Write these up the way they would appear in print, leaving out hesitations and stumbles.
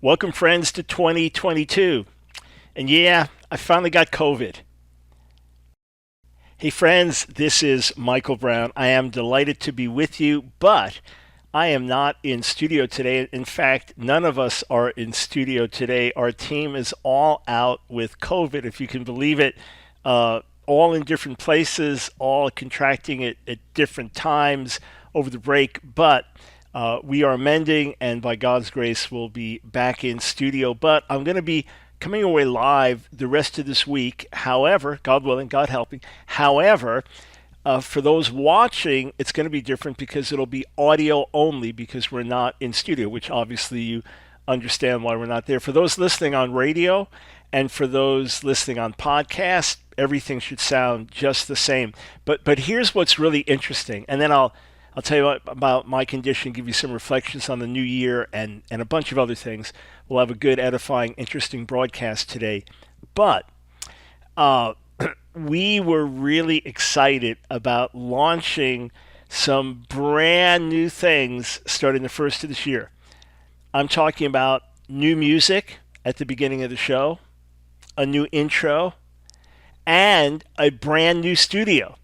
Welcome, friends, to 2022. And yeah, I finally got COVID. Hey, friends, this is Michael Brown. I am delighted to be with you, but I am not in studio today. In fact, none of us are in studio today. Our team is all out with COVID, if you can believe it, all in different places, all contracting it at different times over the break. But we are mending, and by God's grace, we'll be back in studio. But I'm going to be coming away live the rest of this week. However, God willing, God helping. However, for those watching, it's going to be different because it'll be audio only because we're not in studio, which obviously you understand why we're not there. For those listening on radio and for those listening on podcast, everything should sound just the same. But here's what's really interesting, and then I'll tell you about my condition, give you some reflections on the new year, and a bunch of other things. We'll have a good, edifying, interesting broadcast today. But we were really excited about launching some brand new things starting the first of this year. I'm talking about new music at the beginning of the show, a new intro, and a brand new studio.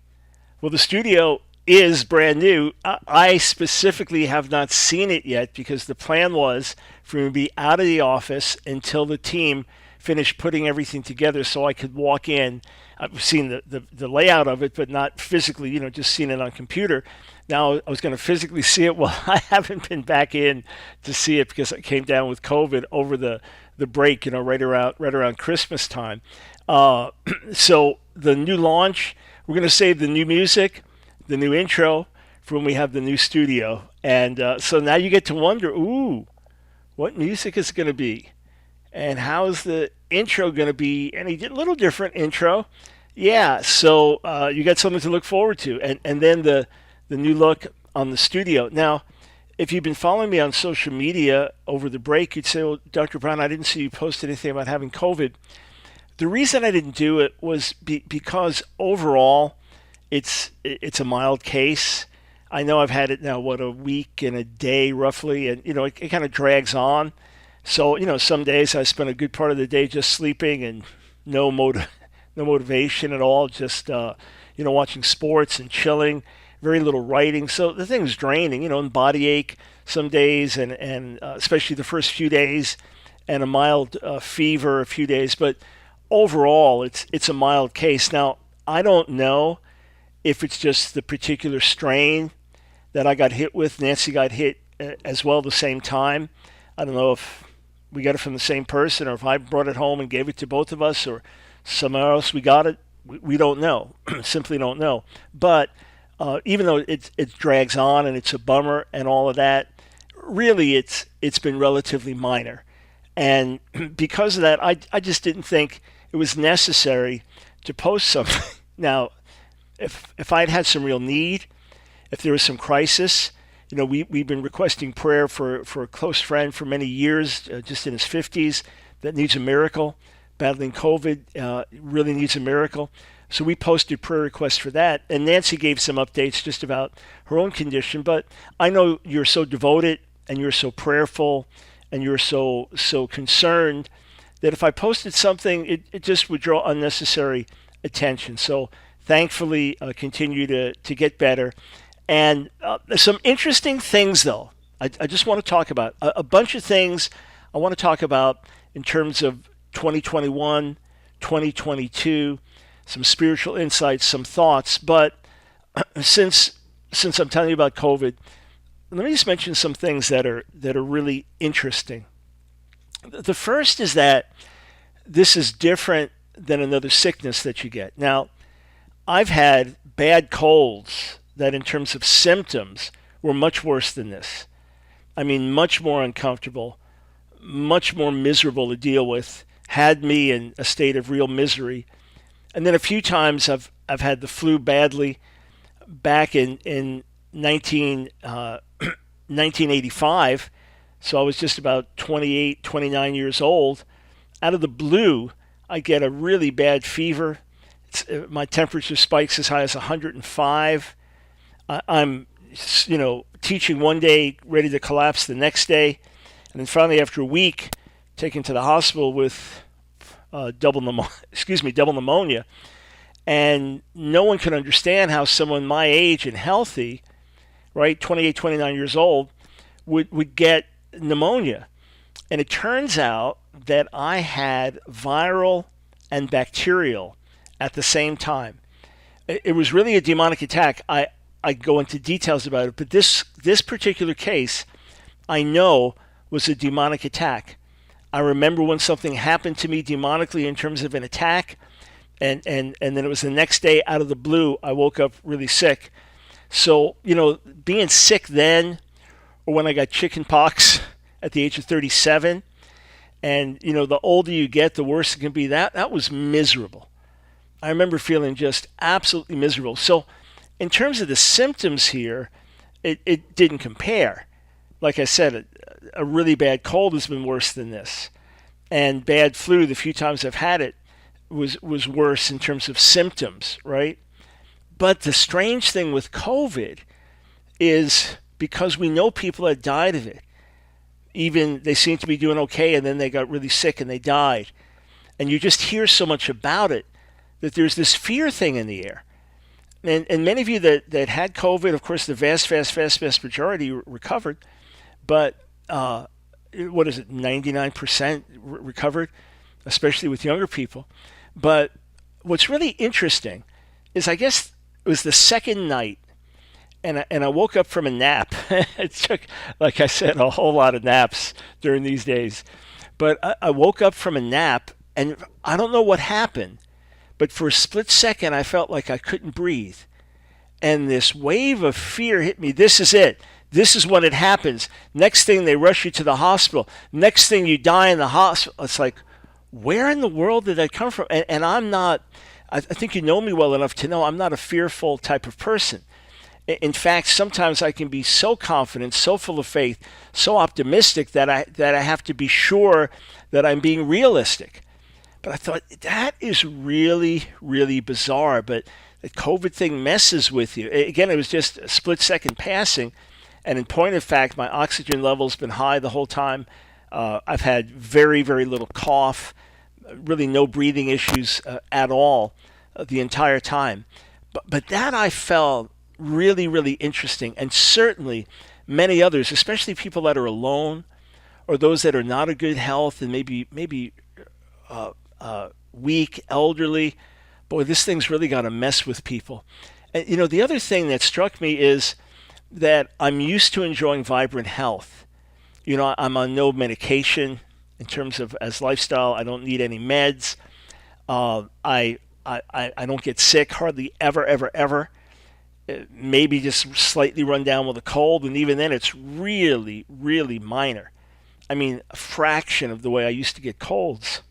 Well, the studio is brand new. I specifically have not seen it yet because the plan was for me to be out of the office until the team finished putting everything together so I could walk in. I've seen the layout of it, but not physically, just seen it on computer. Now I was going to physically see it. Well, I haven't been back in to see it because I came down with COVID over the break, right around Christmas time. So the new launch, we're going to save the new music, the new intro for when we have the new studio. And so now you get to wonder, what music is going to be? And how's the intro going to be? And he did a little different intro. Yeah, so you got something to look forward to. And then the new look on the studio. Now, if you've been following me on social media over the break, you'd say, well, Dr. Brown, I didn't see you post anything about having COVID. The reason I didn't do it was because overall, it's a mild case. I know I've had it now, a week and a day roughly, and it kind of drags on. So some days I spend a good part of the day just sleeping and no motivation at all, just watching sports and chilling, very little writing. So the thing's draining, and body ache some days, and especially the first few days, and a mild fever a few days. But overall, it's a mild case. Now I don't know if it's just the particular strain that I got hit with. Nancy got hit as well at the same time. I don't know if we got it from the same person or if I brought it home and gave it to both of us or somewhere else we got it. We don't know. Simply don't know. But even though it drags on and it's a bummer and all of that, really it's been relatively minor. And because of that, I just didn't think it was necessary to post something. Now, if I'd had some real need, if there was some crisis, we've been requesting prayer for a close friend for many years, just in his 50s, that needs a miracle, battling COVID, really needs a miracle. So we posted prayer requests for that. And Nancy gave some updates just about her own condition. But I know you're so devoted and you're so prayerful and you're so concerned that if I posted something, it just would draw unnecessary attention. So thankfully, continue to get better. And some interesting things, though, I just want to talk about. A bunch of things I want to talk about in terms of 2021, 2022, some spiritual insights, some thoughts. But since I'm telling you about COVID, let me just mention some things that are really interesting. The first is that this is different than another sickness that you get. Now, I've had bad colds that in terms of symptoms were much worse than this. I mean, much more uncomfortable, much more miserable to deal with, had me in a state of real misery. And then a few times I've had the flu badly back in 1985. So I was just about 28, 29 years old. Out of the blue, I get a really bad fever. My temperature spikes as high as 105. I'm, teaching one day, ready to collapse the next day. And then finally, after a week, taken to the hospital with double pneumonia, and no one could understand how someone my age and healthy, right, 28, 29 years old, would get pneumonia. And it turns out that I had viral and bacterial at the same time. It was really a demonic attack. I go into details about it, but this particular case, I know, was a demonic attack. I remember when something happened to me demonically in terms of an attack, and then it was the next day out of the blue, I woke up really sick. So, being sick then, or when I got chicken pox at the age of 37, and, the older you get, the worse it can be. That was miserable. I remember feeling just absolutely miserable. So in terms of the symptoms here, it didn't compare. Like I said, a really bad cold has been worse than this. And bad flu, the few times I've had it, was worse in terms of symptoms, right? But the strange thing with COVID is because we know people that died of it, even they seem to be doing okay, and then they got really sick and they died. And you just hear so much about it that there's this fear thing in the air. And many of you that had COVID, of course, the vast majority recovered. But what is it, 99% recovered, especially with younger people. But what's really interesting is, I guess it was the second night, and I woke up from a nap. It took, like I said, a whole lot of naps during these days. But I woke up from a nap, and I don't know what happened, but for a split second, I felt like I couldn't breathe. And this wave of fear hit me. This is it. This is when it happens. Next thing, they rush you to the hospital. Next thing, you die in the hospital. It's like, where in the world did that come from? And I'm not, I think you know me well enough to know I'm not a fearful type of person. In fact, sometimes I can be so confident, so full of faith, so optimistic that I have to be sure that I'm being realistic. But I thought, that is really, really bizarre. But the COVID thing messes with you. Again, it was just a split second passing. And in point of fact, my oxygen level's been high the whole time. I've had very, very little cough, really no breathing issues at all the entire time. But that I felt really, really interesting. And certainly many others, especially people that are alone or those that are not in good health and maybe weak, elderly. Boy, this thing's really got to mess with people. And, the other thing that struck me is that I'm used to enjoying vibrant health. I'm on no medication in terms of as lifestyle. I don't need any meds. I don't get sick hardly ever. Maybe just slightly run down with a cold, and even then it's really, really minor. I mean, a fraction of the way I used to get colds.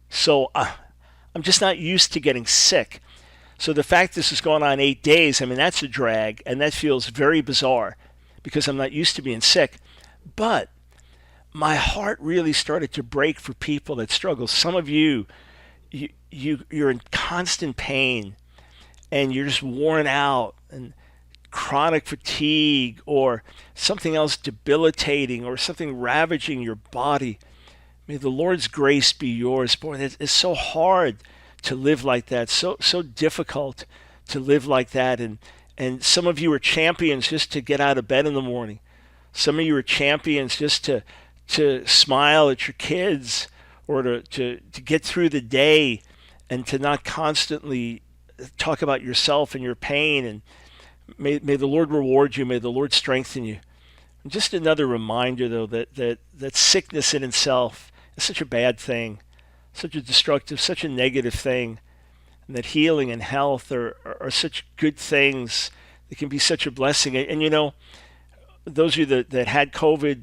So I'm just not used to getting sick. So the fact this is going on 8 days, I mean, that's a drag, and that feels very bizarre because I'm not used to being sick. But my heart really started to break for people that struggle. Some of you're in constant pain, and you're just worn out, and chronic fatigue or something else debilitating or something ravaging your body. May the Lord's grace be yours. Boy, it's so hard to live like that, so difficult to live like that. And some of you are champions just to get out of bed in the morning. Some of you are champions just to smile at your kids or to get through the day and to not constantly talk about yourself and your pain. And may the Lord reward you. May the Lord strengthen you. And just another reminder, though, that sickness in itself is such a bad thing, such a destructive, such a negative thing, and that healing and health are such good things. They can be such a blessing. And those of you that had COVID,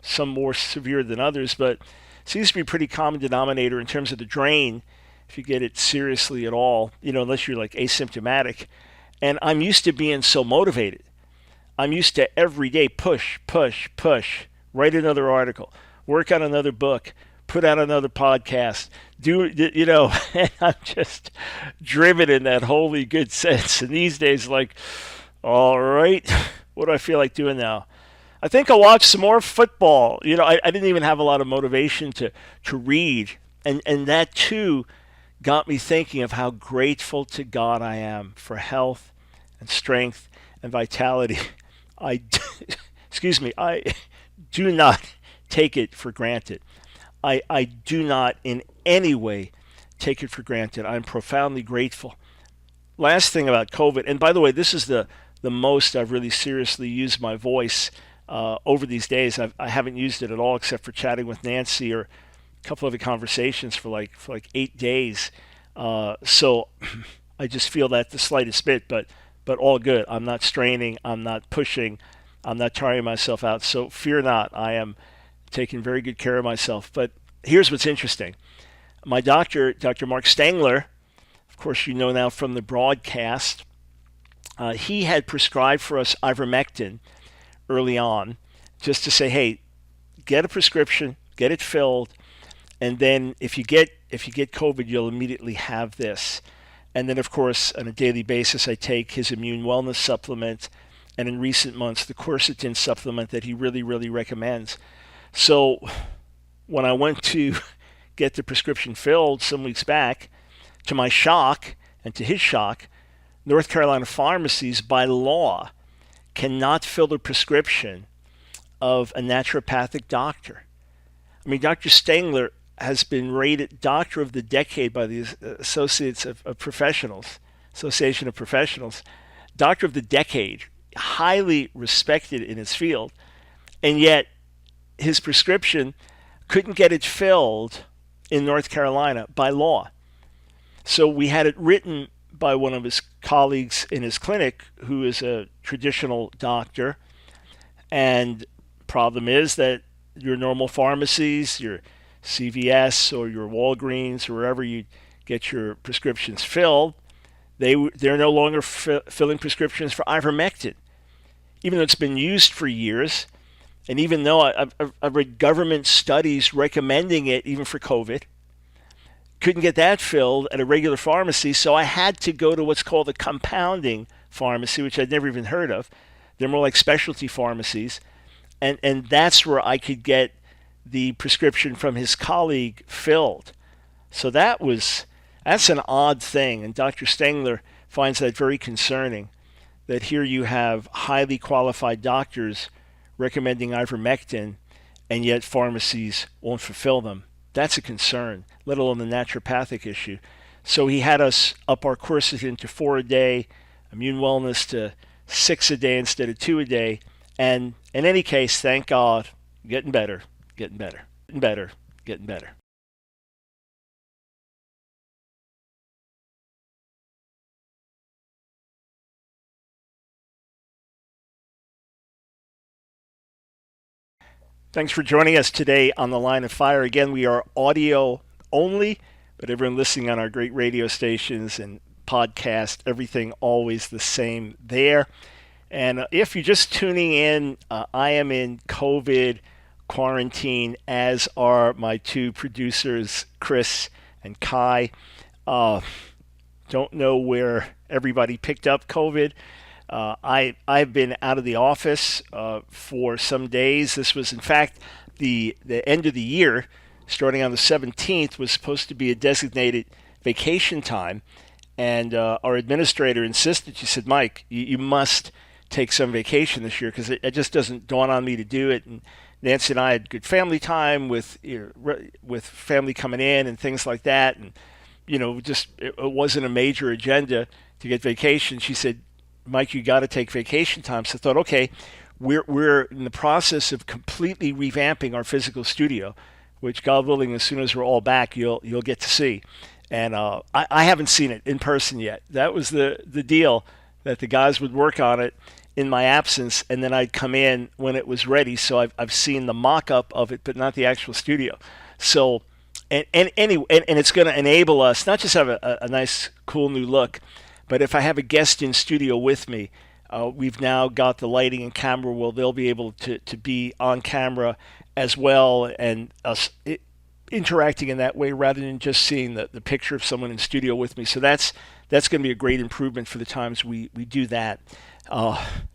some more severe than others, but it seems to be a pretty common denominator in terms of the drain, if you get it seriously at all, unless you're like asymptomatic. And I'm used to being so motivated. I'm used to every day push, write another article, work on another book, put out another podcast, and I'm just driven in that holy good sense. And these days, like, all right, what do I feel like doing now? I think I'll watch some more football. I didn't even have a lot of motivation to read. And that too got me thinking of how grateful to God I am for health and strength and vitality. I, excuse me, I do not take it for granted. I do not in any way take it for granted. I'm profoundly grateful. Last thing about COVID, and by the way, this is the most I've really seriously used my voice over these days. I haven't used it at all except for chatting with Nancy or a couple other conversations for like 8 days. So I just feel that the slightest bit, but all good. I'm not straining. I'm not pushing. I'm not tiring myself out. So fear not. I am taking very good care of myself. But here's what's interesting. My doctor, Dr. Mark Stengler, of course you know now from the broadcast, he had prescribed for us ivermectin early on, just to say, hey, get a prescription, get it filled, and then if you get COVID, you'll immediately have this. And then, of course, on a daily basis, I take his immune wellness supplement, and in recent months, the quercetin supplement that he really, really recommends. So when I went to get the prescription filled some weeks back, to my shock and to his shock, North Carolina pharmacies by law cannot fill the prescription of a naturopathic doctor. I mean, Dr. Stengler has been rated Doctor of the Decade by the Association of Professionals, Doctor of the Decade, highly respected in his field, and yet his prescription couldn't get it filled in North Carolina by law. So we had it written by one of his colleagues in his clinic who is a traditional doctor. And problem is that your normal pharmacies, your CVS or your Walgreens or wherever you get your prescriptions filled, they're no longer filling prescriptions for ivermectin, even though it's been used for years. And even though I've read government studies recommending it even for COVID, couldn't get that filled at a regular pharmacy, so I had to go to what's called a compounding pharmacy, which I'd never even heard of. They're more like specialty pharmacies. And that's where I could get the prescription from his colleague filled. So that's an odd thing. And Dr. Stengler finds that very concerning, that here you have highly qualified doctors recommending ivermectin, and yet pharmacies won't fulfill them. That's a concern, let alone the naturopathic issue. So he had us up our quercetin to 4 a day, immune wellness to 6 a day instead of 2 a day. And in any case, thank God, getting better, getting better, getting better, getting better. Thanks for joining us today on The Line of Fire. Again, we are audio only, but everyone listening on our great radio stations and podcast, everything always the same there. And if you're just tuning in, I am in COVID quarantine, as are my two producers, Chris and Kai. Don't know where everybody picked up COVID. I've been out of the office for some days. This was, in fact, the end of the year, starting on the 17th, was supposed to be a designated vacation time. And our administrator insisted. She said, Mike, you must take some vacation this year, because it just doesn't dawn on me to do it. And Nancy and I had good family time with family coming in and things like that. And, just it wasn't a major agenda to get vacation. She said, Mike, you got to take vacation time. So I thought, okay, we're in the process of completely revamping our physical studio, which, God willing, as soon as we're all back, you'll get to see. And I haven't seen it in person yet. That was the deal, that the guys would work on it in my absence, and then I'd come in when it was ready. So I've seen the mock-up of it, but not the actual studio. So and it's going to enable us not just have a nice, cool new look, but if I have a guest in studio with me, we've now got the lighting and camera where they'll be able to be on camera as well, and us interacting in that way rather than just seeing the picture of someone in studio with me. So that's that's going to be a great improvement for the times we do that.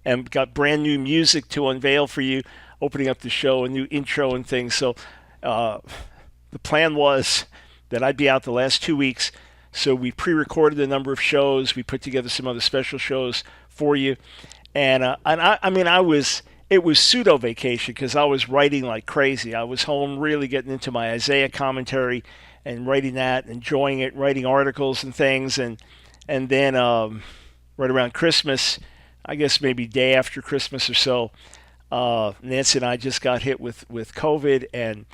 And got brand new music to unveil for you, opening up the show, a new intro and things. So the plan was that I'd be out the last 2 weeks. So we pre-recorded a number of shows. We put together some other special shows for you. And it was pseudo vacation because I was writing like crazy. I was home really getting into my Isaiah commentary and writing that, enjoying it, writing articles and things. And then right around Christmas, I guess maybe day after Christmas or so, Nancy and I just got hit with COVID, and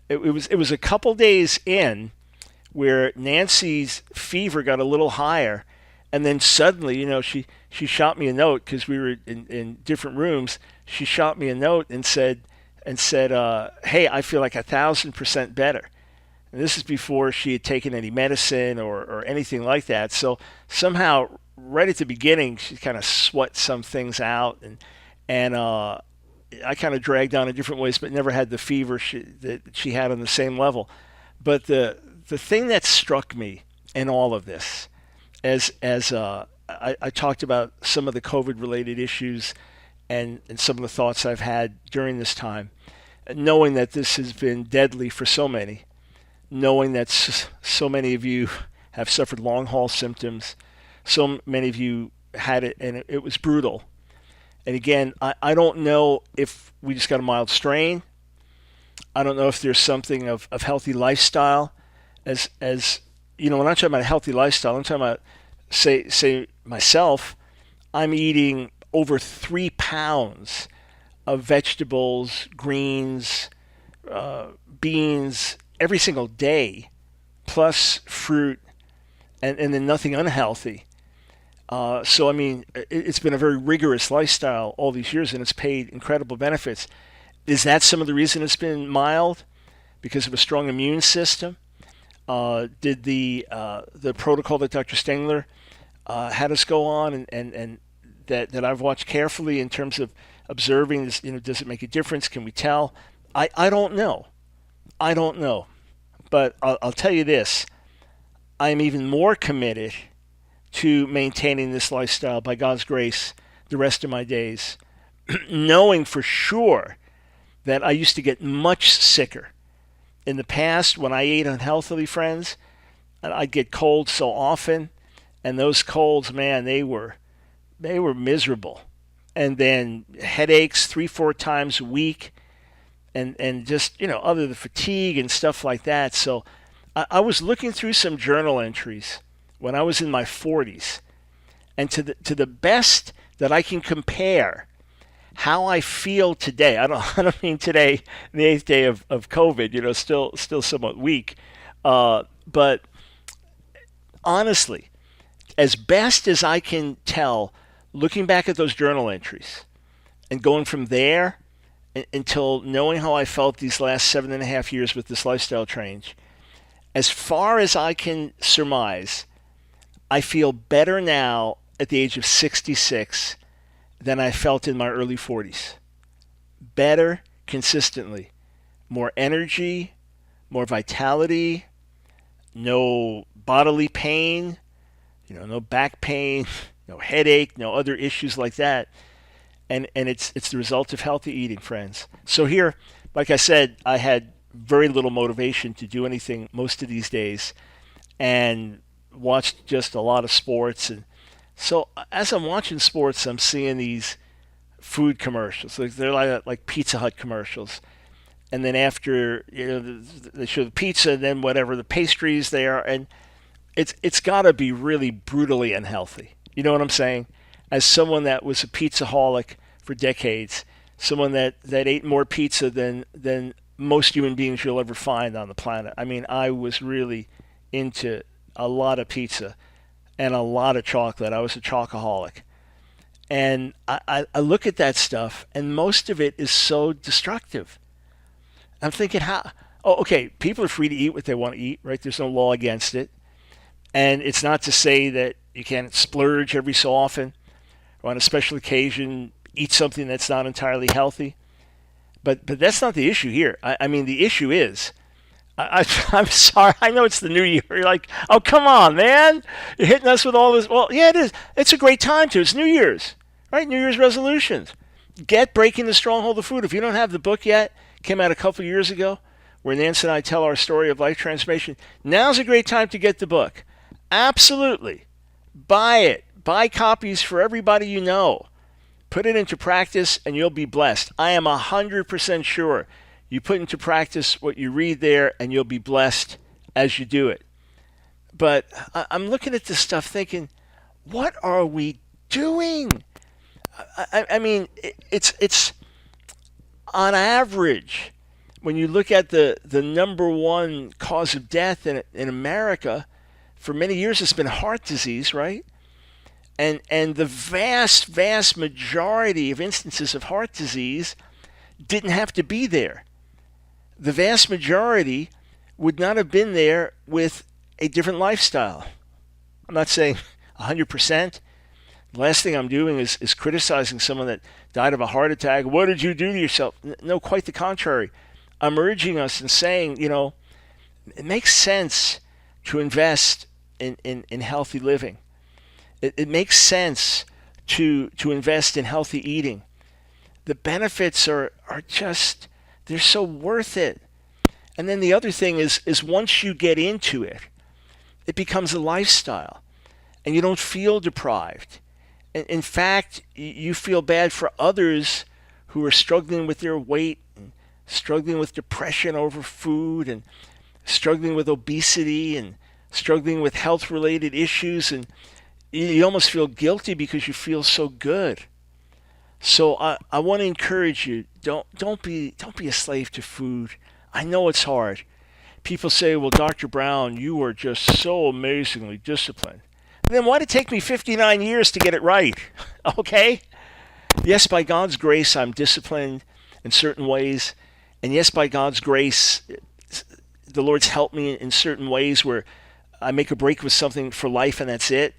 it was a couple days in where Nancy's fever got a little higher, and then suddenly, she shot me a note because we were in different rooms. She shot me a note and said, "Hey, I feel like 1,000% better." And this is before she had taken any medicine or anything like that. So somehow, right at the beginning, she kind of sweat some things out, and I kind of dragged on in different ways, but never had the fever that she had on the same level. But the thing that struck me in all of this, as I talked about some of the COVID-related issues and some of the thoughts I've had during this time, knowing that this has been deadly for so many, knowing that so many of you have suffered long-haul symptoms, so many of you had it, and it was brutal. And again, I don't know if we just got a mild strain. I don't know if there's something of healthy lifestyle. As when I'm talking about a healthy lifestyle, I'm talking about, say myself, I'm eating over 3 pounds of vegetables, greens, beans every single day, plus fruit, and then nothing unhealthy. So, it's been a very rigorous lifestyle all these years, and it's paid incredible benefits. Is that some of the reason it's been mild? Because of a strong immune system? Did the protocol that Dr. Stengler had us go on and that I've watched carefully in terms of observing this, does it make a difference? Can we tell? I don't know. I don't know. But I'll tell you this. I'm even more committed to maintaining this lifestyle by God's grace the rest of my days, knowing for sure that I used to get much sicker. In the past, when I ate unhealthily, friends, I'd get colds so often, and those colds, man, they were miserable. And then headaches 3-4 times a week, and just, other than fatigue and stuff like that. So I was looking through some journal entries when I was in my 40s, and to the best that I can compare how I feel today. I don't mean today, the 8th day of COVID. Still somewhat weak, but honestly, as best as I can tell, looking back at those journal entries and going from there until knowing how I felt these last 7.5 years with this lifestyle change, as far as I can surmise, I feel better now at the age of 66 than I felt in my early 40s. Better consistently. More energy, more vitality, no bodily pain, no back pain, no headache, no other issues like that. And it's the result of healthy eating, friends. So here, like I said, I had very little motivation to do anything most of these days, and watched just a lot of sports. And so as I'm watching sports, I'm seeing these food commercials. They're like Pizza Hut commercials. And then after, they show the pizza, and then whatever the pastries they are, and it's got to be really brutally unhealthy. You know what I'm saying? As someone that was a pizza-holic for decades, someone that ate more pizza than most human beings you'll ever find on the planet. I was really into a lot of pizza and a lot of chocolate. I was a chocoholic. And I look at that stuff, and most of it is so destructive. I'm thinking, okay, people are free to eat what they want to eat, right? There's no law against it. And it's not to say that you can't splurge every so often or on a special occasion, eat something that's not entirely healthy. But that's not the issue here. The issue is I'm sorry. I know it's the new year. You're like, oh, come on, man. You're hitting us with all this. Well, yeah, it is. It's a great time to. It's New Year's, right? New Year's resolutions. Get Breaking the Stronghold of Food. If you don't have the book yet, came out a couple years ago, where Nance and I tell our story of life transformation. Now's a great time to get the book. Absolutely. Buy it. Buy copies for everybody you know. Put it into practice and you'll be blessed. I am 100% sure you put into practice what you read there and you'll be blessed as you do it. But I'm looking at this stuff thinking, what are we doing? I mean, it's on average, when you look at the number one cause of death in America, for many years it's been heart disease, right? And the vast majority of instances of heart disease didn't have to be there. The vast majority would not have been there with a different lifestyle. I'm not saying 100%. The last thing I'm doing is criticizing someone that died of a heart attack. What did you do to yourself? No, quite the contrary. I'm urging us and saying, it makes sense to invest in healthy living. It makes sense to invest in healthy eating. The benefits are just, they're so worth it. And then the other thing is once you get into it, it becomes a lifestyle and you don't feel deprived. In fact, you feel bad for others who are struggling with their weight and struggling with depression over food and struggling with obesity and struggling with health-related issues, and you almost feel guilty because you feel so good. So I want to encourage you, don't be a slave to food. I know it's hard. People say, well, Dr. Brown, you are just so amazingly disciplined. Then why did it take me 59 years to get it right? Okay? Yes, by God's grace, I'm disciplined in certain ways. And yes, by God's grace, the Lord's helped me in certain ways where I make a break with something for life and that's it.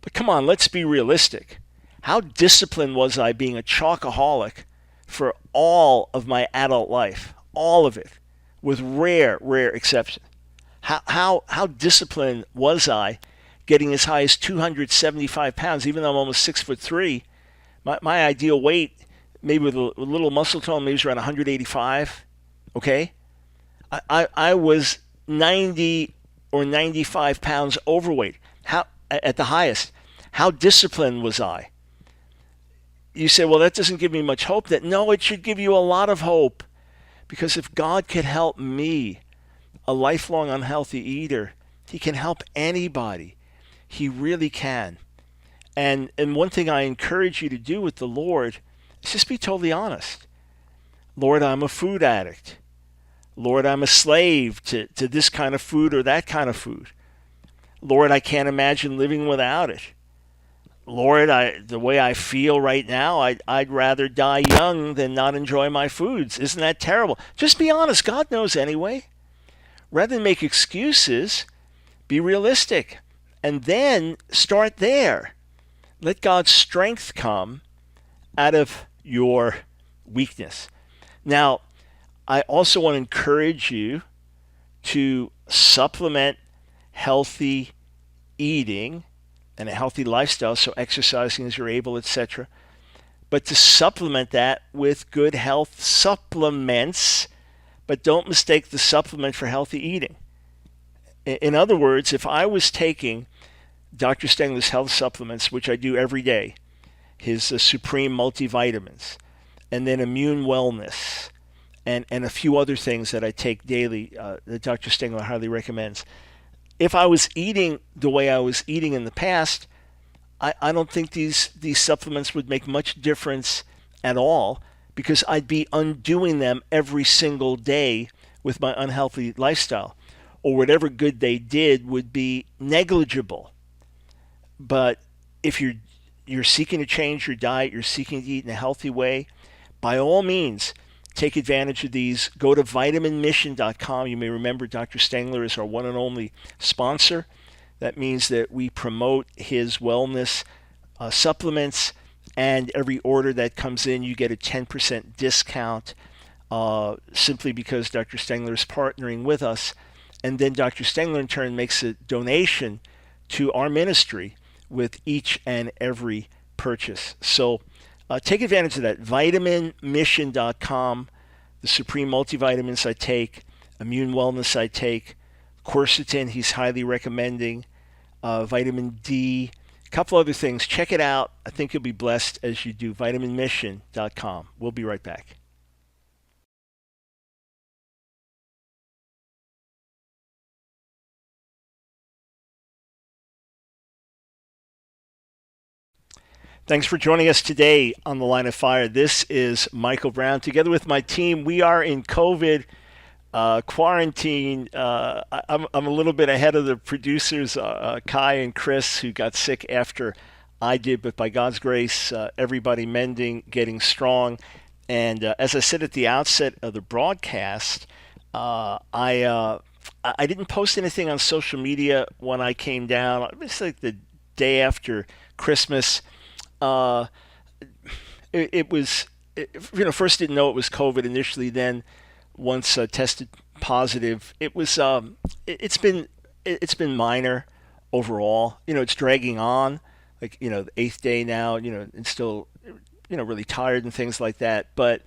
But come on, let's be realistic. How disciplined was I being a chocoholic for all of my adult life? All of it, with rare exception. How disciplined was I getting as high as 275 pounds, even though I'm almost 6'3"? My ideal weight, maybe with a little muscle tone, maybe is around 185. Okay? I was 90 or 95 pounds overweight. How at the highest? How disciplined was I? You say, well, that doesn't give me much hope. No, it should give you a lot of hope. Because if God could help me, a lifelong unhealthy eater, he can help anybody. He really can. And one thing I encourage you to do with the Lord is just be totally honest. Lord, I'm a food addict. Lord, I'm a slave to this kind of food or that kind of food. Lord, I can't imagine living without it. Lord, the way I feel right now, I'd rather die young than not enjoy my foods. Isn't that terrible? Just be honest. God knows anyway. Rather than make excuses, be realistic. And then start there. Let God's strength come out of your weakness. Now, I also want to encourage you to supplement healthy eating and a healthy lifestyle, so exercising as you're able, etc. But to supplement that with good health supplements, but don't mistake the supplement for healthy eating. In other words, if I was taking Dr. Stengler's health supplements, which I do every day, his Supreme multivitamins, and then immune wellness, and a few other things that I take daily that Dr. Stengler highly recommends. If I was eating the way I was eating in the past, I don't think these supplements would make much difference at all, because I'd be undoing them every single day with my unhealthy lifestyle, or whatever good they did would be negligible. But if you're seeking to change your diet, you're seeking to eat in a healthy way, by all means, take advantage of these. Go to vitaminmission.com. You may remember Dr. Stengler is our one and only sponsor. That means that we promote his wellness supplements, and every order that comes in, you get a 10% discount simply because Dr. Stengler is partnering with us. And then Dr. Stengler in turn makes a donation to our ministry with each and every purchase. So take advantage of that. VitaminMission.com, the Supreme Multivitamins I take, Immune Wellness I take, quercetin he's highly recommending, vitamin D, a couple other things. Check it out. I think you'll be blessed as you do. VitaminMission.com. We'll be right back. Thanks for joining us today on The Line of Fire. This is Michael Brown. Together with my team, we are in COVID quarantine. I'm a little bit ahead of the producers, Kai and Chris, who got sick after I did, but by God's grace, everybody mending, getting strong. And as I said at the outset of the broadcast, I didn't post anything on social media when I came down. It's like the day after Christmas. Uh, it was, first didn't know it was COVID initially. Then once tested positive, it's been minor overall. It's dragging on, like the eighth day now. And still really tired and things like that. But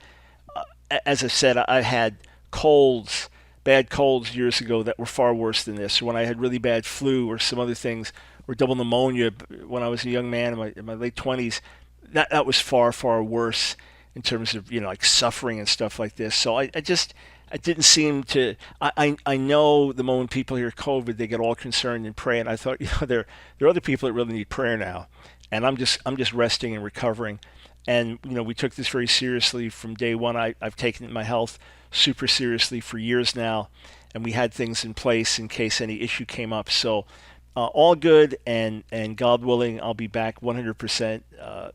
as I said, I had bad colds years ago that were far worse than this. Or when I had really bad flu or some other things, or double pneumonia when I was a young man in my late 20s, that was far, far worse in terms of, like suffering and stuff like this. So I didn't seem to, I know the moment people hear COVID, they get all concerned and pray. And I thought, there are other people that really need prayer now. And I'm just resting and recovering. And, we took this very seriously from day one. I've taken my health super seriously for years now. And we had things in place in case any issue came up. So all good, and God willing, I'll be back 100%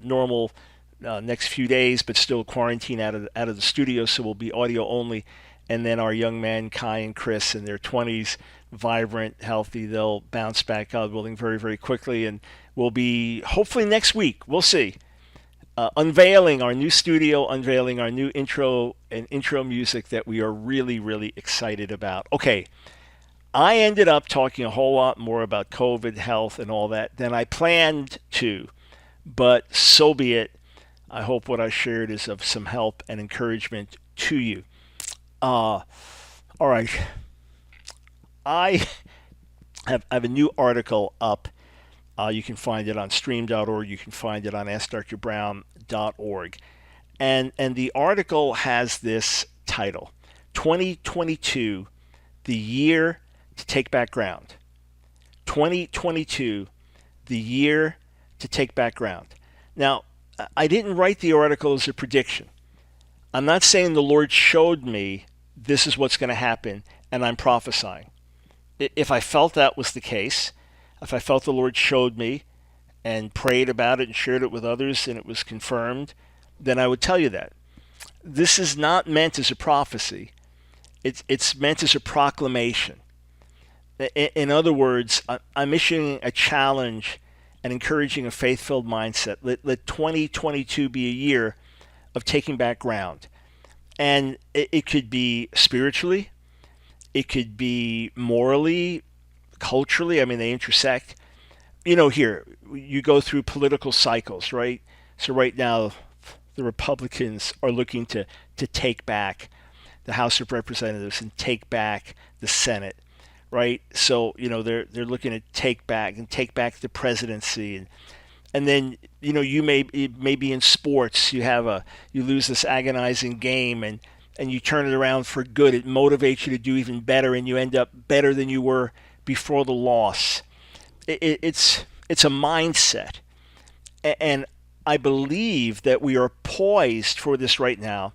normal next few days, but still quarantine out of the studio, so we'll be audio only. And then our young man, Kai and Chris, in their 20s, vibrant, healthy, they'll bounce back, God willing, very, very quickly. And we'll be, hopefully next week, we'll see, unveiling our new studio, unveiling our new intro and intro music that we are really, really excited about. Okay, I ended up talking a whole lot more about COVID, health, and all that than I planned to, but so be it. I hope what I shared is of some help and encouragement to you. All right. I have a new article up. You can find it on stream.org. You can find it on AskDrBrown.org. And the article has this title, 2022, the year to take back ground. 2022, the year to take back ground. Now, I didn't write the article as a prediction. I'm not saying the Lord showed me this is what's going to happen and I'm prophesying. If I felt that was the case, if I felt the Lord showed me and prayed about it and shared it with others and it was confirmed, then I would tell you that. This is not meant as a prophecy. It's meant as a proclamation. In other words, I'm issuing a challenge and encouraging a faith-filled mindset. Let 2022 be a year of taking back ground. And it could be spiritually, it could be morally, culturally. I mean, they intersect. Here, you go through political cycles, right? So right now, the Republicans are looking to take back the House of Representatives and take back the Senate, right? So, they're looking to take back the presidency. And then, you may be in sports, you lose this agonizing game and you turn it around for good. It motivates you to do even better, and you end up better than you were before the loss. It's a mindset. And I believe that we are poised for this right now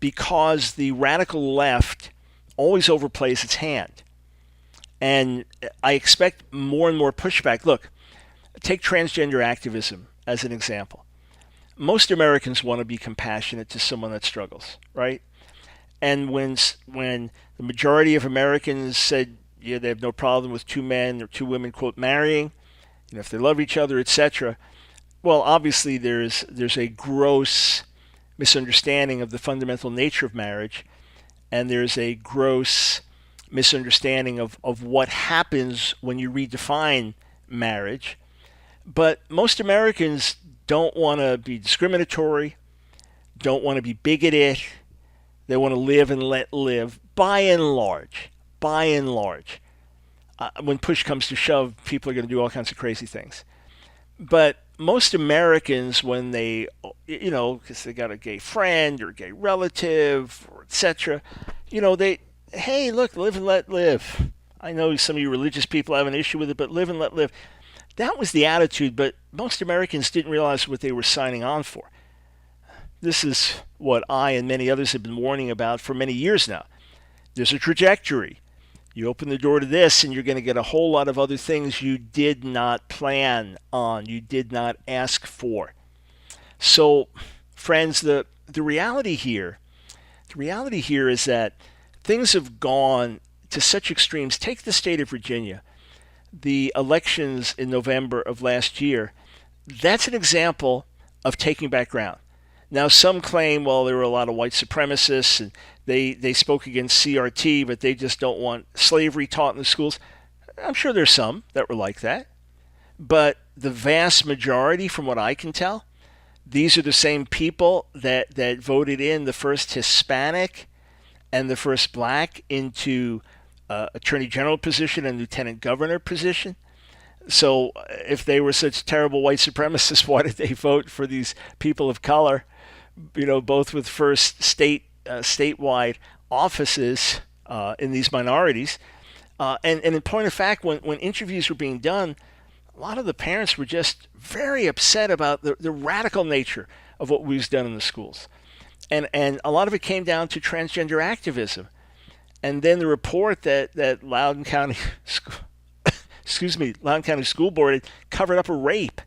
because the radical left always overplays its hand. And I expect more and more pushback. Look, take transgender activism as an example. Most Americans want to be compassionate to someone that struggles, right? And when the majority of Americans said, yeah, they have no problem with two men or two women, quote, marrying, if they love each other, etc. Well, obviously there's a gross misunderstanding of the fundamental nature of marriage, and there's a gross misunderstanding of what happens when you redefine marriage. But most Americans don't want to be discriminatory, don't want to be bigoted. They want to live and let live, by and large. By and large. When push comes to shove, people are going to do all kinds of crazy things. But most Americans, when they, because they got a gay friend or a gay relative, or etc., hey, look, live and let live. I know some of you religious people have an issue with it, but live and let live. That was the attitude, but most Americans didn't realize what they were signing on for. This is what I and many others have been warning about for many years now. There's a trajectory. You open the door to this, and you're going to get a whole lot of other things you did not plan on, you did not ask for. So, friends, the reality here is that things have gone to such extremes. Take the state of Virginia, the elections in November of last year. That's an example of taking back ground. Now, some claim, well, there were a lot of white supremacists and they spoke against CRT, but they just don't want slavery taught in the schools. I'm sure there's some that were like that. But the vast majority, from what I can tell, these are the same people that voted in the first Hispanic and the first black into attorney general position and lieutenant governor position. So if they were such terrible white supremacists, why did they vote for these people of color, both with first statewide offices in these minorities? And in point of fact, when interviews were being done, a lot of the parents were just very upset about the radical nature of what was done in the schools. And a lot of it came down to transgender activism. And then the report that Loudoun County Loudoun County School Board had covered up a rape.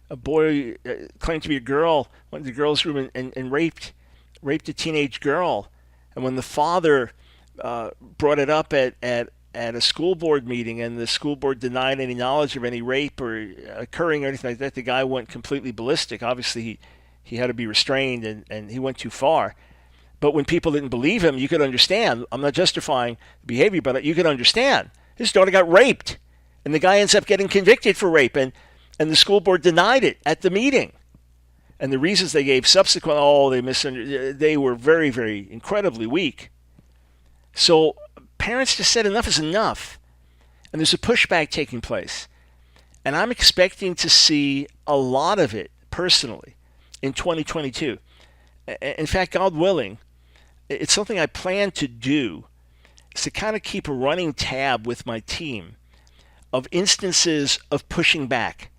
A boy claimed to be a girl, went to the girls' room and raped a teenage girl. And when the father brought it up at a school board meeting, and the school board denied any knowledge of any rape or occurring or anything like that, the guy went completely ballistic. Obviously, he had to be restrained, and he went too far. But when people didn't believe him, you could understand. I'm not justifying the behavior, but you could understand. His daughter got raped, and the guy ends up getting convicted for rape, and the school board denied it at the meeting. And the reasons they gave subsequent, they were very, very incredibly weak. So parents just said enough is enough. And there's a pushback taking place. And I'm expecting to see a lot of it, personally, in 2022. In fact, God willing, it's something I plan to do, is to kind of keep a running tab with my team of instances of pushing back,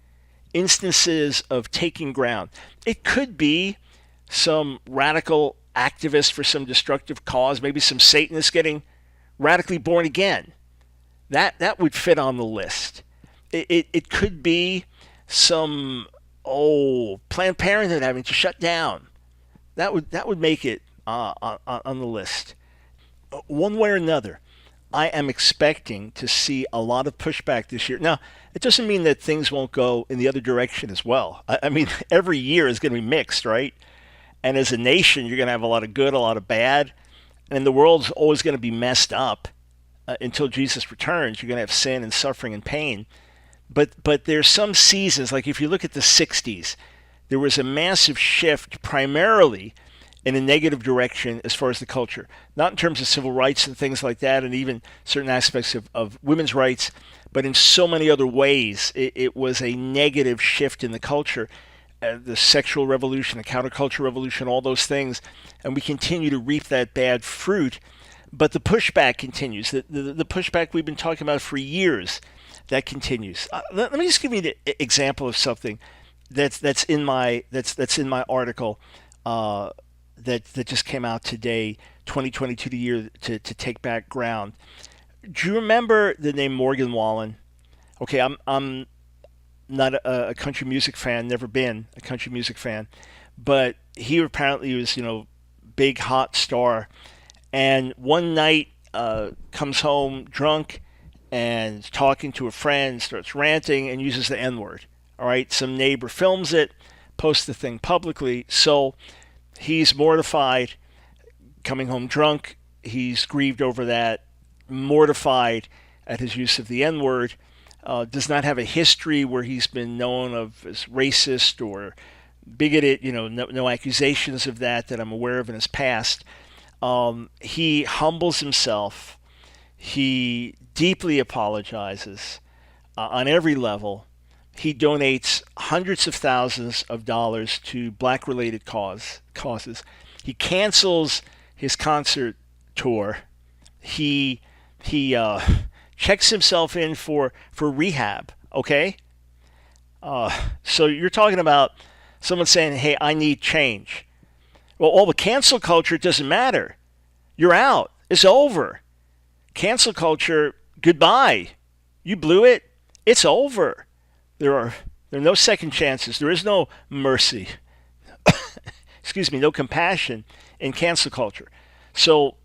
instances of taking ground. It could be some radical activist for some destructive cause, maybe some Satanists getting radically born again. That would fit on the list. It could be some Planned Parenthood having to shut down. That would make it on the list. One way or another, I am expecting to see a lot of pushback this year. Now, it doesn't mean that things won't go in the other direction as well. I mean, every year is going to be mixed, right? And as a nation, you're going to have a lot of good, a lot of bad. And the world's always going to be messed up until Jesus returns. You're going to have sin and suffering and pain. But there's some seasons, like if you look at the 60s, there was a massive shift primarily in a negative direction as far as the culture. Not in terms of civil rights and things like that, and even certain aspects of women's rights, but in so many other ways, it was a negative shift in the culture. The sexual revolution, the counterculture revolution, all those things, and we continue to reap that bad fruit. But the pushback continues. The pushback we've been talking about for years, that continues. Let me just give you an example of something that's in my article that just came out today, 2022, the year to take back ground. Do you remember the name Morgan Wallen? Okay, I'm not a country music fan, never been a country music fan, but he apparently was, big hot star. And one night comes home drunk and talking to a friend, starts ranting and uses the N-word. All right, some neighbor films it, posts the thing publicly. So He's mortified, coming home drunk. He's grieved over that, mortified at his use of the N word. Does not have a history where he's been known of as racist or bigoted. No accusations of that I'm aware of in his past. He humbles himself. He deeply apologizes on every level. He donates hundreds of thousands of dollars to black-related causes. He cancels his concert tour. He checks himself in for rehab. Okay, so you're talking about someone saying, "Hey, I need change." Well, all the cancel culture doesn't matter. You're out. It's over. Cancel culture, goodbye. You blew it. It's over. There are no second chances. There is no mercy. Excuse me, no compassion in cancel culture. So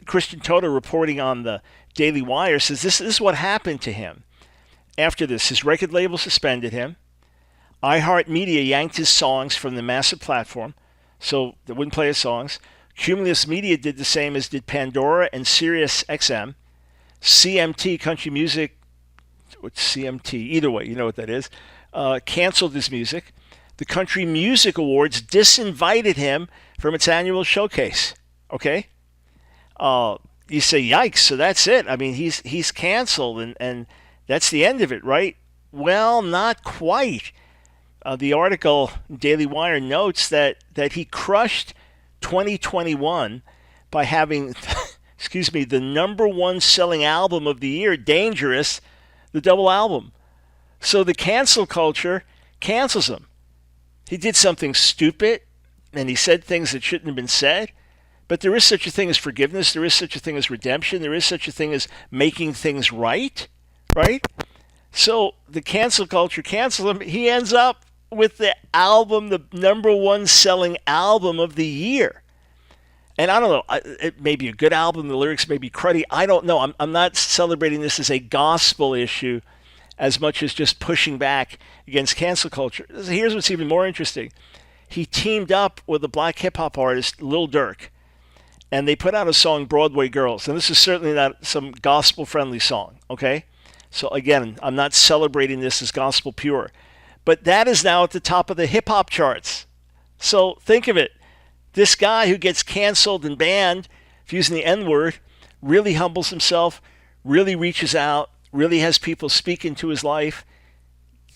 Christian Toto, reporting on the Daily Wire, says this is what happened to him. After this, his record label suspended him. iHeartMedia yanked his songs from the massive platform, so they wouldn't play his songs. Cumulus Media did the same, as did Pandora and Sirius XM. CMT, Country Music, CMT, either way, you know what that is, canceled his music. The Country Music Awards disinvited him from its annual showcase. Okay? You say, yikes, so that's it. I mean, he's canceled, and that's the end of it, right? Well, not quite. The article, Daily Wire, notes that he crushed 2021 by having, excuse me, the number one selling album of the year, Dangerous, the double album. So the cancel culture cancels him. He did something stupid, and he said things that shouldn't have been said. But there is such a thing as forgiveness. There is such a thing as redemption. There is such a thing as making things right, right? So the cancel culture cancels him. He ends up with the album, the number one selling album of the year. And I don't know, it may be a good album, the lyrics may be cruddy. I don't know. I'm not celebrating this as a gospel issue as much as just pushing back against cancel culture. Here's what's even more interesting. He teamed up with a black hip-hop artist, Lil Durk, and they put out a song, Broadway Girls. And this is certainly not some gospel-friendly song, okay? So again, I'm not celebrating this as gospel pure. But that is now at the top of the hip-hop charts. So think of it. This guy who gets canceled and banned for using the N-word really humbles himself, really reaches out, really has people speak into his life,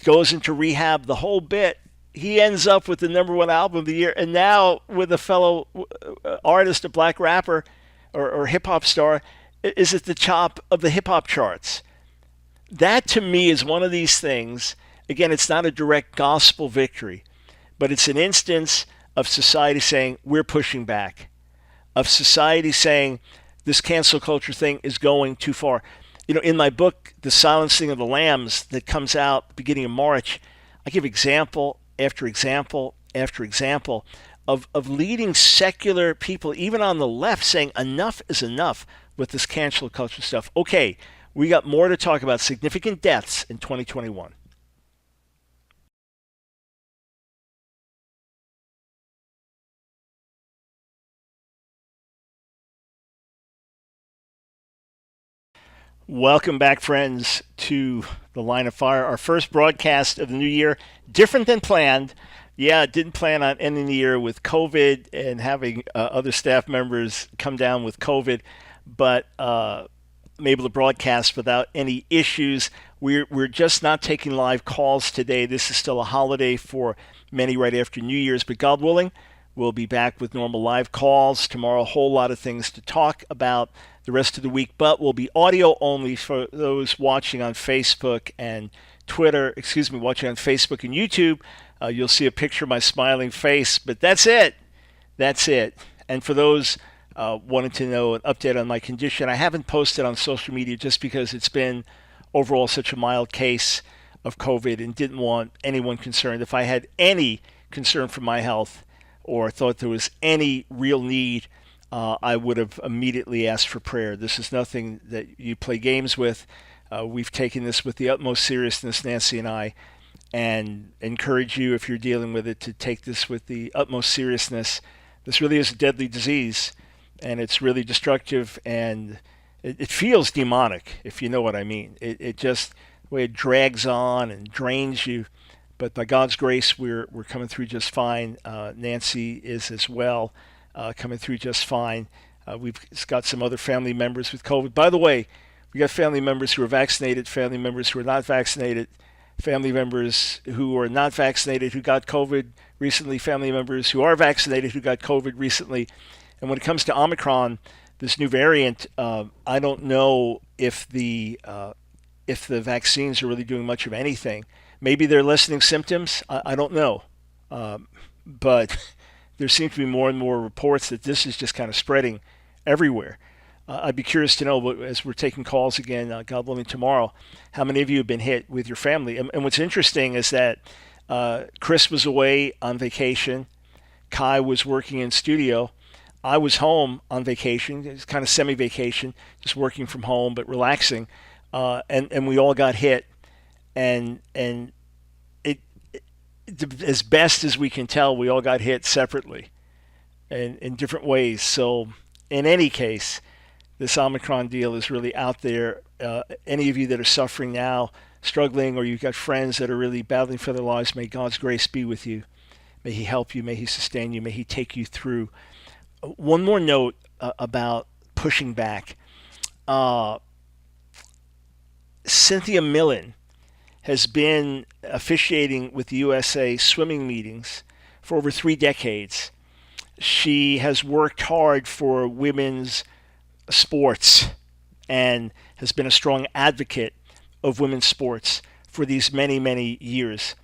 goes into rehab, the whole bit. He ends up with the number one album of the year, and now with a fellow artist, a black rapper or hip-hop star, is at the top of the hip-hop charts. That, to me, is one of these things. Again, it's not a direct gospel victory, but it's an instance of society saying, we're pushing back, of society saying, this cancel culture thing is going too far. In my book, The Silencing of the Lambs, that comes out beginning of March, I give example after example after example of leading secular people, even on the left, saying enough is enough with this cancel culture stuff. Okay, we got more to talk about. Significant deaths in 2021. Welcome back, friends, to The Line of Fire, our first broadcast of the new year. Different than planned. Yeah, didn't plan on ending the year with COVID and having other staff members come down with COVID, but I'm able to broadcast without any issues. We're just not taking live calls today. This is still a holiday for many right after New Year's, but God willing, we'll be back with normal live calls tomorrow. A whole lot of things to talk about the rest of the week, but will be audio only for those watching on Facebook and Twitter. Excuse me, watching on Facebook and YouTube. You'll see a picture of my smiling face, but that's it. That's it. And for those wanting to know an update on my condition, I haven't posted on social media just because it's been overall such a mild case of COVID and didn't want anyone concerned. If I had any concern for my health or thought there was any real need, I would have immediately asked for prayer. This is nothing that you play games with. We've taken this with the utmost seriousness, Nancy and I, and encourage you, if you're dealing with it, to take this with the utmost seriousness. This really is a deadly disease, and it's really destructive, and it feels demonic, if you know what I mean. It just, the way it drags on and drains you. But by God's grace, we're coming through just fine. Nancy is as well, coming through just fine. We've got some other family members with COVID. By the way, we got family members who are vaccinated, family members who are not vaccinated, family members who are not vaccinated who got COVID recently, family members who are vaccinated who got COVID recently. And when it comes to Omicron, this new variant, I don't know if the vaccines are really doing much of anything. Maybe they're lessening symptoms. I don't know. But there seem to be more and more reports that this is just kind of spreading everywhere. I'd be curious to know, as we're taking calls again, God willing, tomorrow, how many of you have been hit with your family. And what's interesting is that Chris was away on vacation. Kai was working in studio. I was home on vacation. It's kind of semi-vacation, just working from home, but relaxing. And we all got hit. And it, as best as we can tell, we all got hit separately and in different ways. So in any case, this Omicron deal is really out there. Any of you that are suffering now, struggling, or you've got friends that are really battling for their lives, may God's grace be with you. May he help you. May he sustain you. May he take you through. One more note about pushing back. Cynthia Millen has been officiating with the USA swimming meetings for over 3 decades. She has worked hard for women's sports and has been a strong advocate of women's sports for these many, many years.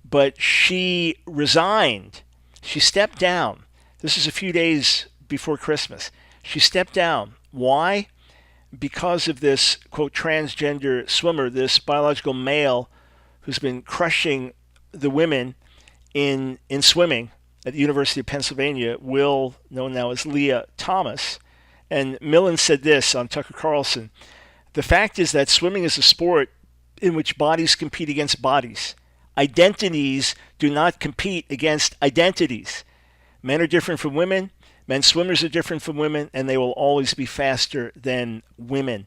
But she resigned. She stepped down. This is a few days before Christmas. She stepped down. Why? Because of this, quote, transgender swimmer, this biological male who's been crushing the women in swimming at the University of Pennsylvania, known now as Leah Thomas. And Millen said this on Tucker Carlson: "The fact is that swimming is a sport in which bodies compete against bodies. Identities do not compete against identities. Men are different from women. Men's swimmers are different from women, and they will always be faster than women."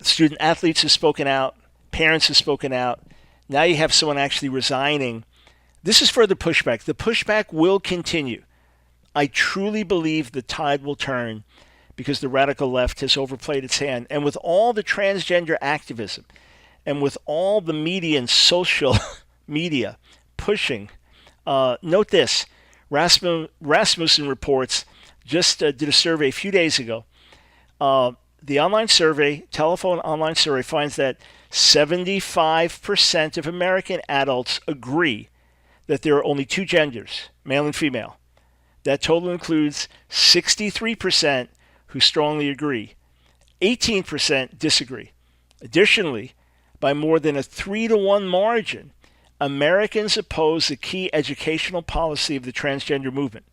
Student athletes have spoken out. Parents have spoken out. Now you have someone actually resigning. This is further pushback. The pushback will continue. I truly believe the tide will turn because the radical left has overplayed its hand. And with all the transgender activism and with all the media and social media pushing, note this, Rasmussen Reports just did a survey a few days ago. The online survey, telephone online survey, finds that 75% of American adults agree that there are only 2 genders, male and female. That total includes 63% who strongly agree, 18% disagree. Additionally, by more than a 3-to-1 margin, Americans oppose the key educational policy of the transgender movement.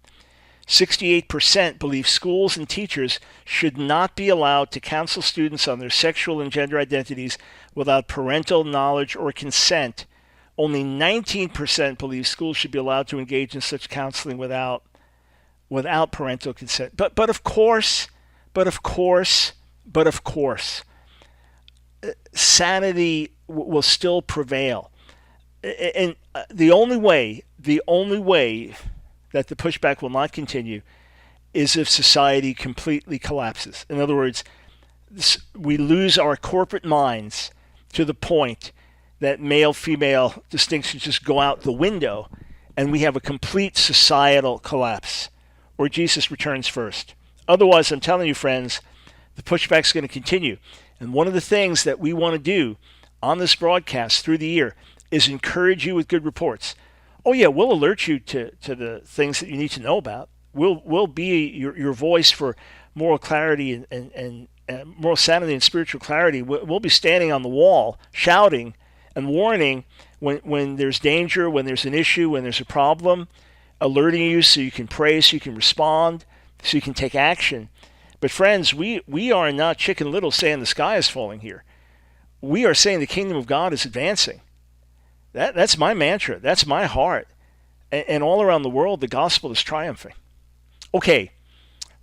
68% believe schools and teachers should not be allowed to counsel students on their sexual and gender identities without parental knowledge or consent. Only 19% believe schools should be allowed to engage in such counseling without parental consent. But of course, sanity will still prevail. And the only way that the pushback will not continue is if society completely collapses. In other words, we lose our corporate minds to the point that male-female distinctions just go out the window and we have a complete societal collapse, or Jesus returns first. Otherwise, I'm telling you, friends, the pushback's going to continue. And one of the things that we want to do on this broadcast through the year is encourage you with good reports. Oh yeah, we'll alert you to the things that you need to know about. We'll be your voice for moral clarity and moral sanity and spiritual clarity. We'll be standing on the wall, shouting and warning when there's danger, when there's an issue, when there's a problem, alerting you so you can pray, so you can respond, so you can take action. But friends, we are not Chicken Little saying the sky is falling here. We are saying the kingdom of God is advancing. That's my mantra. That's my heart. And all around the world, the gospel is triumphing. Okay,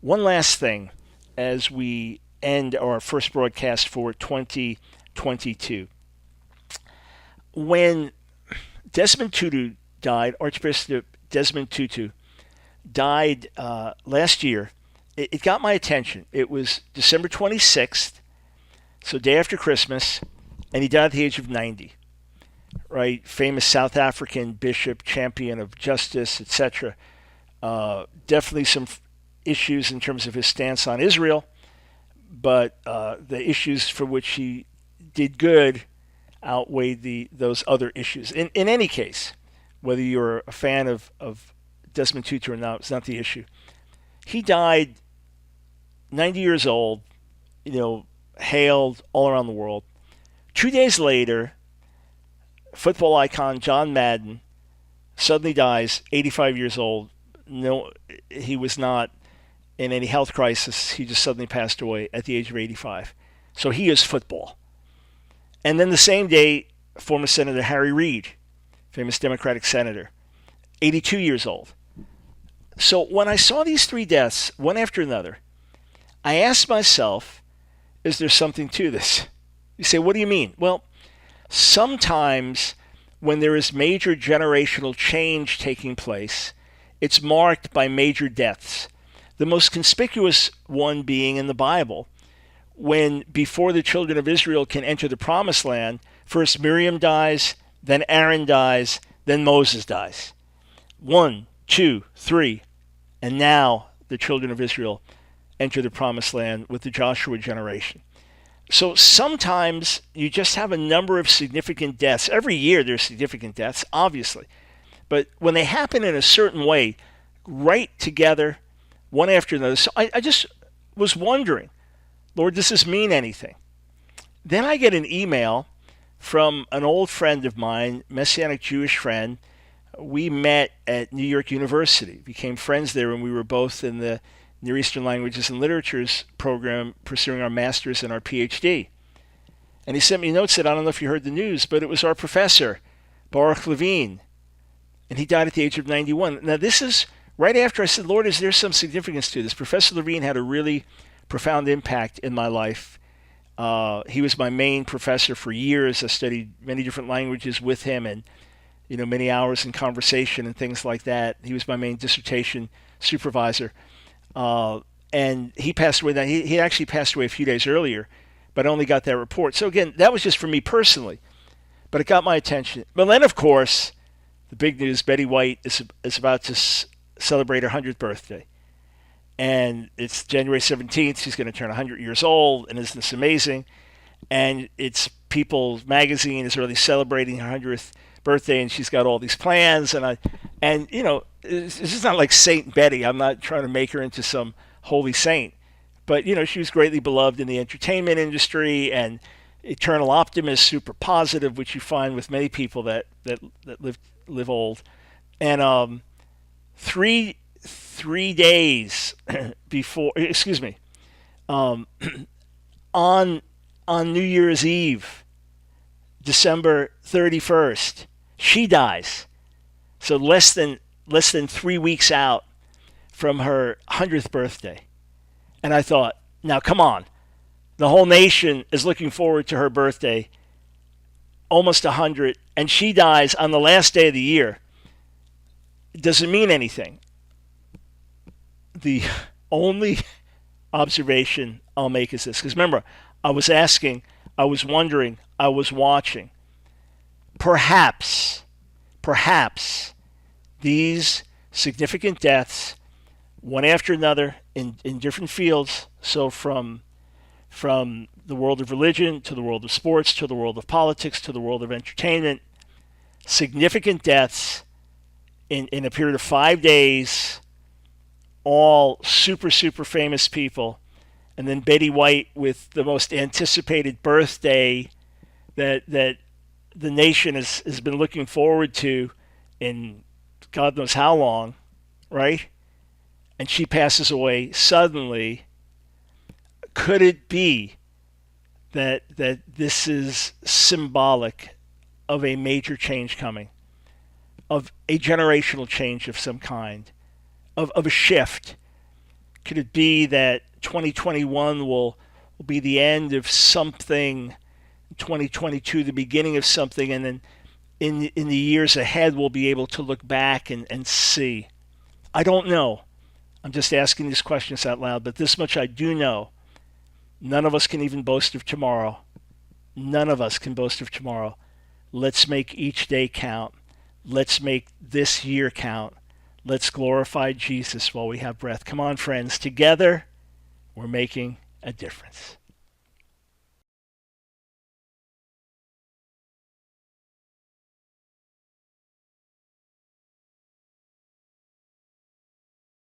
one last thing as we end our first broadcast for 2022. When Desmond Tutu died, Archbishop Desmond Tutu died last year, it got my attention. It was December 26th, so day after Christmas, and he died at the age of 90. Right, famous South African bishop, champion of justice, etc. Definitely some issues in terms of his stance on Israel, but the issues for which he did good outweighed those other issues. In any case, whether you're a fan of Desmond Tutu or not, it's not the issue. He died 90 years old, hailed all around the world. 2 days later, football icon John Madden suddenly dies, 85 years old. No, he was not in any health crisis. He just suddenly passed away at the age of 85. So he is football. And then the same day, former Senator Harry Reid, famous Democratic senator, 82 years old. So when I saw these three deaths, one after another, I asked myself, is there something to this? You say, what do you mean? Well, sometimes when there is major generational change taking place, it's marked by major deaths. The most conspicuous one being in the Bible, when before the children of Israel can enter the promised land, first Miriam dies, then Aaron dies, then Moses dies. 1, 2, 3, and now the children of Israel enter the promised land with the Joshua generation. So sometimes you just have a number of significant deaths. Every year there's significant deaths, obviously. But when they happen in a certain way, right together, one after another. So I just was wondering, Lord, does this mean anything? Then I get an email from an old friend of mine, Messianic Jewish friend. We met at New York University, became friends there when we were both in the Near Eastern Languages and Literatures program, pursuing our master's and our PhD. And he sent me notes, said, I don't know if you heard the news, but it was our professor, Barth Levine. And he died at the age of 91. Now, this is right after I said, Lord, is there some significance to this? Professor Levine had a really profound impact in my life. He was my main professor for years. I studied many different languages with him and, many hours in conversation and things like that. He was my main dissertation supervisor. And he passed away. He actually passed away a few days earlier, but I only got that report. So again, that was just for me personally, but it got my attention. But then, of course, the big news: Betty White is about to celebrate her 100th birthday, and it's January 17th. She's going to turn 100 years old, and isn't this amazing? And it's People magazine is really celebrating her 100th birthday, and she's got all these plans, this is not like Saint Betty. I'm not trying to make her into some holy saint, but she was greatly beloved in the entertainment industry, and eternal optimist, super positive, which you find with many people that live old. And three days before, excuse me, on New Year's Eve, December 31st, she dies. So less than 3 weeks out from her 100th birthday. And I thought, now come on. The whole nation is looking forward to her birthday, almost 100, and she dies on the last day of the year. Does it mean anything? The only observation I'll make is this. Because remember, I was asking, I was wondering, I was watching. Perhaps these significant deaths, one after another, in different fields, so from the world of religion to the world of sports to the world of politics to the world of entertainment, significant deaths in a period of 5 days, all super famous people, and then Betty White with the most anticipated birthday that the nation has been looking forward to in God knows how long, right? And she passes away suddenly. Could it be that this is symbolic of a major change coming, of a generational change of some kind, of a shift? Could it be that 2021 will be the end of something, 2022 the beginning of something, and then in the years ahead we'll be able to look back and see? I don't know. I'm just asking these questions out loud, but this much I do know. None of us can even boast of tomorrow. None of us can boast of tomorrow. Let's make each day count. Let's make this year count. Let's glorify Jesus while we have breath. Come on, friends. Together, we're making a difference.